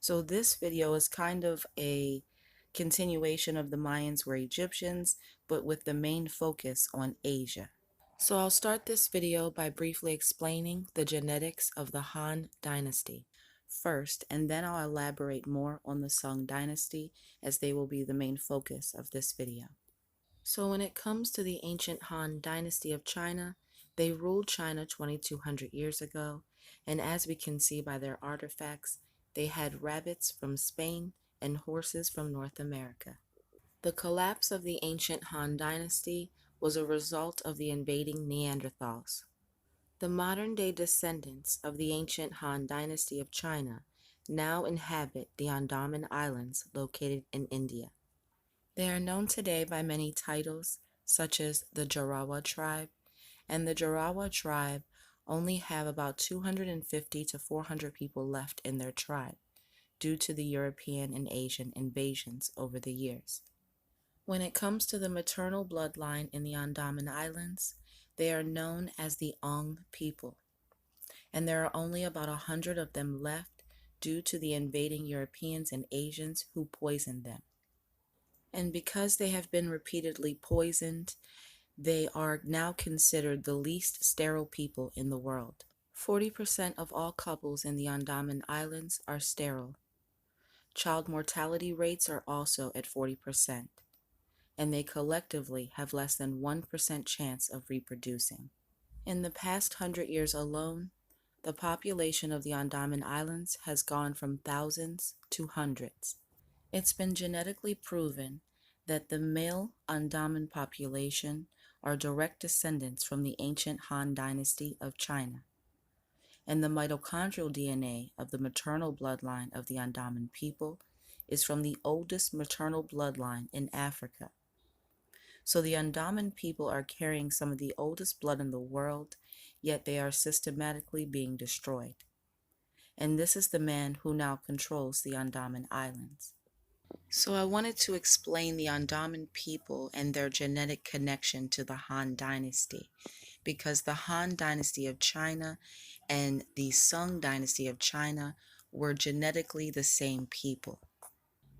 So this video is kind of a continuation of the Mayans were Egyptians, but with the main focus on Asia. So I'll start this video by briefly explaining the genetics of the Han Dynasty first, and then I'll elaborate more on the Sung Dynasty as they will be the main focus of this video. So when it comes to the ancient Han Dynasty of China, they ruled China 2200 years ago, and as we can see by their artifacts, they had rabbits from Spain and horses from North America. The collapse of the ancient Han Dynasty was a result of the invading Neanderthals. The modern-day descendants of the ancient Han Dynasty of China now inhabit the Andaman Islands located in India. They are known today by many titles, such as the Jarawa tribe, and the Jarawa tribe only have about 250 to 400 people left in their tribe, due to the European and Asian invasions over the years. When it comes to the maternal bloodline in the Andaman Islands, they are known as the Ong people, and there are only about 100 of them left due to the invading Europeans and Asians who poisoned them. And because they have been repeatedly poisoned, they are now considered the least sterile people in the world. 40% of all couples in the Andaman Islands are sterile. Child mortality rates are also at 40%, and they collectively have less than 1% chance of reproducing. In the past 100 years alone, the population of the Andaman Islands has gone from thousands to hundreds. It's been genetically proven that the male Andaman population are direct descendants from the ancient Han Dynasty of China, and the mitochondrial DNA of the maternal bloodline of the Andaman people is from the oldest maternal bloodline in Africa. So the Andaman people are carrying some of the oldest blood in the world, yet they are systematically being destroyed. And this is the man who now controls the Andaman Islands. So I wanted to explain the Andaman people and their genetic connection to the Han Dynasty, because the Han Dynasty of China and the Sung Dynasty of China were genetically the same people.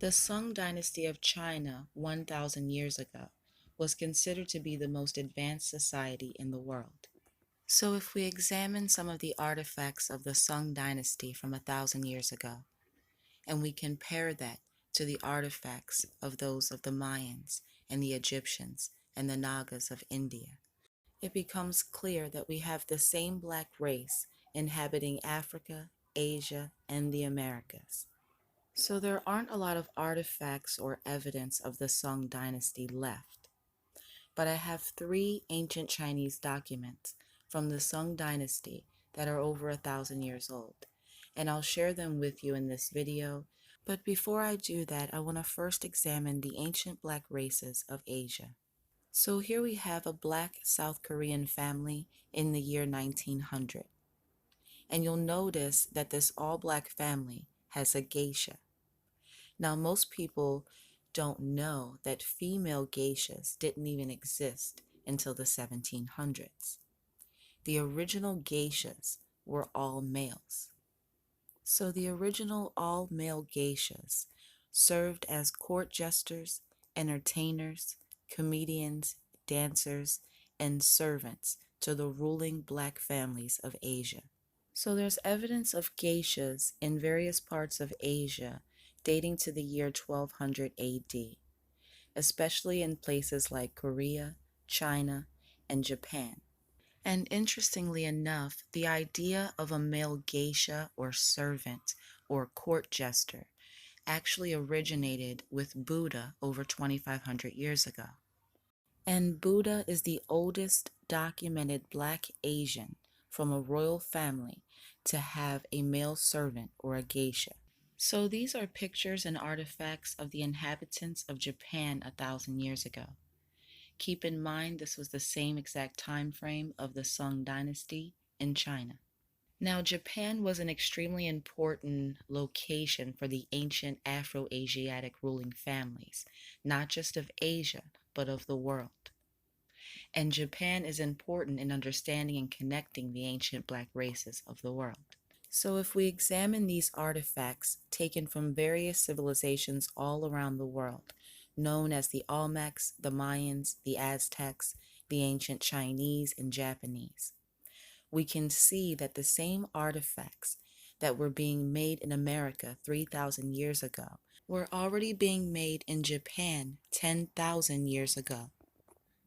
The Sung Dynasty of China 1,000 years ago was considered to be the most advanced society in the world. So if we examine some of the artifacts of the Sung Dynasty from 1,000 years ago, and we compare that to the artifacts of those of the Mayans and the Egyptians and the Nagas of India, it becomes clear that we have the same black race inhabiting Africa, Asia, and the Americas. So there aren't a lot of artifacts or evidence of the Sung Dynasty left, but I have 3 ancient Chinese documents from the Sung Dynasty that are over 1,000 years old, and I'll share them with you in this video. But before I do that, I want to first examine the ancient black races of Asia. So here we have a black South Korean family in the year 1900. And you'll notice that this all-black family has a geisha. Now, most people don't know that female geishas didn't even exist until the 1700s. The original geishas were all males. So the original all-male geishas served as court jesters, entertainers, comedians, dancers, and servants to the ruling black families of Asia. So there's evidence of geishas in various parts of Asia dating to the year 1200 AD, especially in places like Korea, China, and Japan. And interestingly enough, the idea of a male geisha or servant or court jester actually originated with Buddha over 2,500 years ago. And Buddha is the oldest documented black Asian from a royal family to have a male servant or a geisha. So these are pictures and artifacts of the inhabitants of Japan 1,000 years ago. Keep in mind this was the same exact time frame of the Sung Dynasty in China. Now, Japan was an extremely important location for the ancient Afro-Asiatic ruling families, not just of Asia, but of the world. And Japan is important in understanding and connecting the ancient black races of the world. So if we examine these artifacts taken from various civilizations all around the world, known as the Olmecs, the Mayans, the Aztecs, the ancient Chinese, and Japanese, we can see that the same artifacts that were being made in America 3,000 years ago were already being made in Japan 10,000 years ago.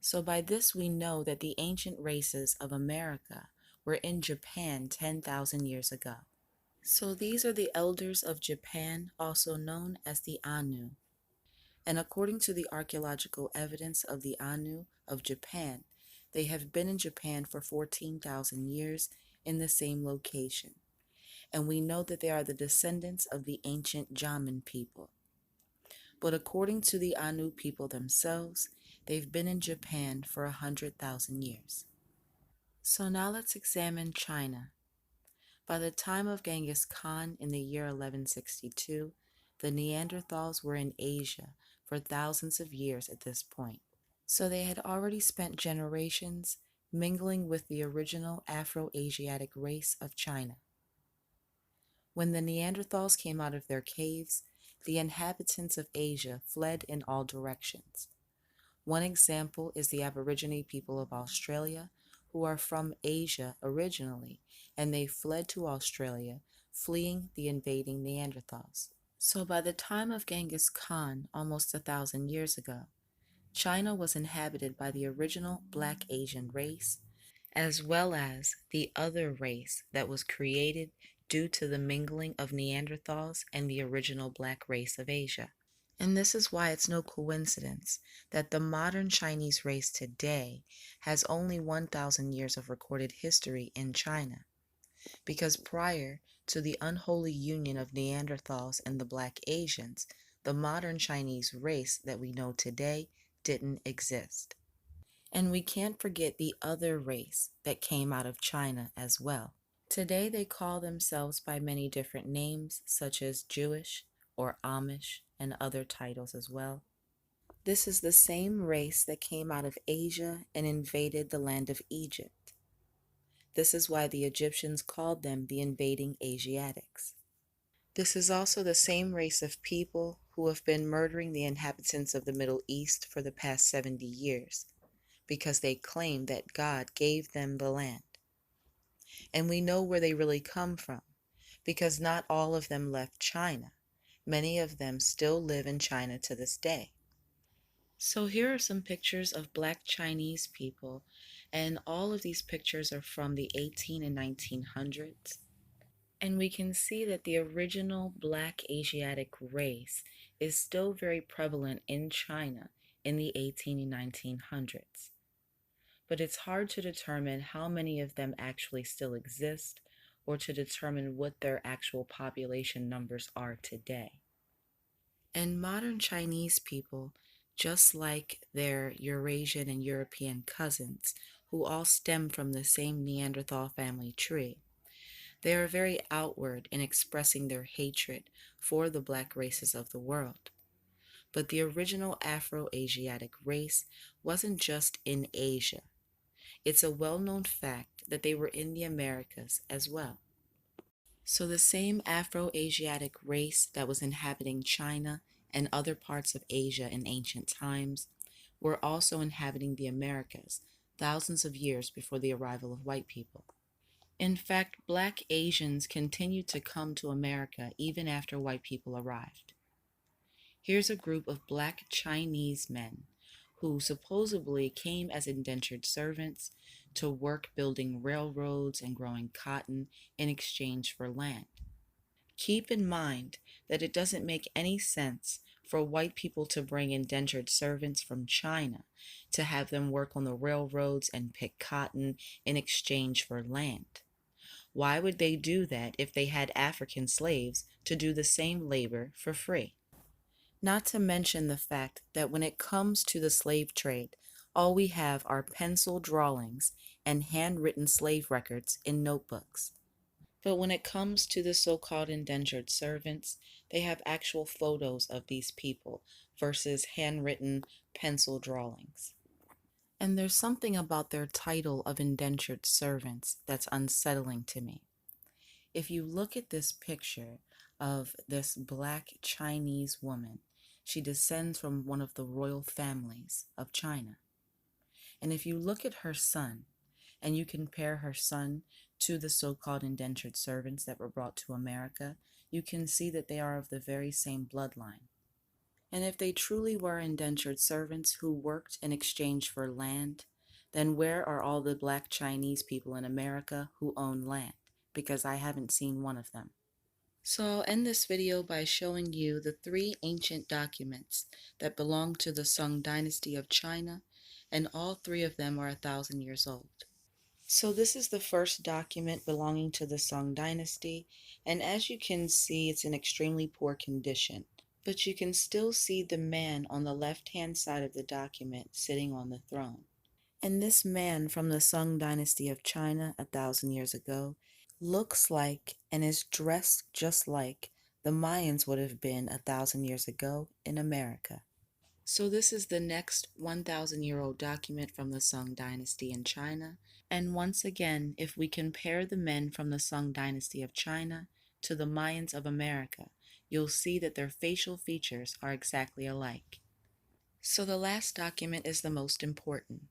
So by this we know that the ancient races of America were in Japan 10,000 years ago. So these are the elders of Japan, also known as the Anu. And according to the archaeological evidence of the Anu of Japan, they have been in Japan for 14,000 years in the same location. And we know that they are the descendants of the ancient Jamin people. But according to the Anu people themselves, they've been in Japan for 100,000 years. So now let's examine China. By the time of Genghis Khan in the year 1162, the Neanderthals were in Asia for thousands of years at this point. So they had already spent generations mingling with the original Afro-Asiatic race of China. When the Neanderthals came out of their caves, the inhabitants of Asia fled in all directions. One example is the Aborigine people of Australia, who are from Asia originally, and they fled to Australia, fleeing the invading Neanderthals. So by the time of Genghis Khan, almost 1,000 years ago, China was inhabited by the original Black Asian race, as well as the other race that was created due to the mingling of Neanderthals and the original Black race of Asia. And this is why it's no coincidence that the modern Chinese race today has only 1,000 years of recorded history in China, because prior to the unholy union of Neanderthals and the Black Asians, the modern Chinese race that we know today didn't exist. And we can't forget the other race that came out of China as well. Today they call themselves by many different names, such as Jewish or Amish and other titles as well. This is the same race that came out of Asia and invaded the land of Egypt. This is why the Egyptians called them the invading Asiatics. This is also the same race of people who have been murdering the inhabitants of the Middle East for the past 70 years, because they claim that God gave them the land. And we know where they really come from, because not all of them left China. Many of them still live in China to this day. So here are some pictures of Black Chinese people, and all of these pictures are from the 18 and 1900s. And we can see that the original Black Asiatic race is still very prevalent in China in the 18 and 1900s. But it's hard to determine how many of them actually still exist, or to determine what their actual population numbers are today. And modern Chinese people, just like their Eurasian and European cousins, who all stem from the same Neanderthal family tree, they are very outward in expressing their hatred for the Black races of the world. But the original Afro-Asiatic race wasn't just in Asia. It's a well-known fact that they were in the Americas as well. So the same Afro-Asiatic race that was inhabiting China and other parts of Asia in ancient times were also inhabiting the Americas thousands of years before the arrival of white people. In fact, Black Asians continued to come to America even after white people arrived. Here's a group of Black Chinese men who supposedly came as indentured servants to work building railroads and growing cotton in exchange for land. Keep in mind that it doesn't make any sense for white people to bring indentured servants from China to have them work on the railroads and pick cotton in exchange for land. Why would they do that if they had African slaves to do the same labor for free? Not to mention the fact that when it comes to the slave trade, all we have are pencil drawings and handwritten slave records in notebooks. But when it comes to the so-called indentured servants, they have actual photos of these people versus handwritten pencil drawings. And there's something about their title of indentured servants that's unsettling to me. If you look at this picture of this black Chinese woman, she descends from one of the royal families of China. And if you look at her son, and you compare her son to the so-called indentured servants that were brought to America, you can see that they are of the very same bloodline. And if they truly were indentured servants who worked in exchange for land, then where are all the black Chinese people in America who own land? Because I haven't seen one of them. So I'll end this video by showing you the three ancient documents that belong to the Song dynasty of China, and all three of them are 1,000 years old. So this is the first document belonging to the Song dynasty, and as you can see, it's in extremely poor condition. But you can still see the man on the left-hand side of the document sitting on the throne. And this man from the Song dynasty of China 1,000 years ago looks like and is dressed just like the Mayans would have been 1,000 years ago in America. So this is the next 1,000-year-old document from the Song dynasty in China. And once again, if we compare the men from the Song dynasty of China to the Mayans of America, you'll see that their facial features are exactly alike. So the last document is the most important.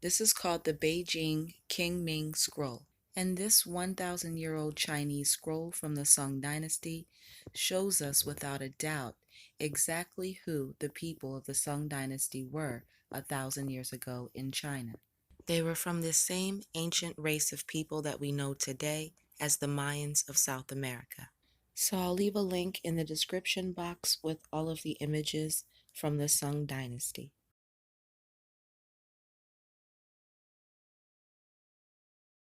This is called the Beijing Qingming Scroll. And this 1,000-year-old Chinese scroll from the Song dynasty shows us without a doubt exactly who the people of the Song dynasty were 1,000 years ago in China. They were from the same ancient race of people that we know today as the Mayans of South America. So I'll leave a link in the description box with all of the images from the Song dynasty.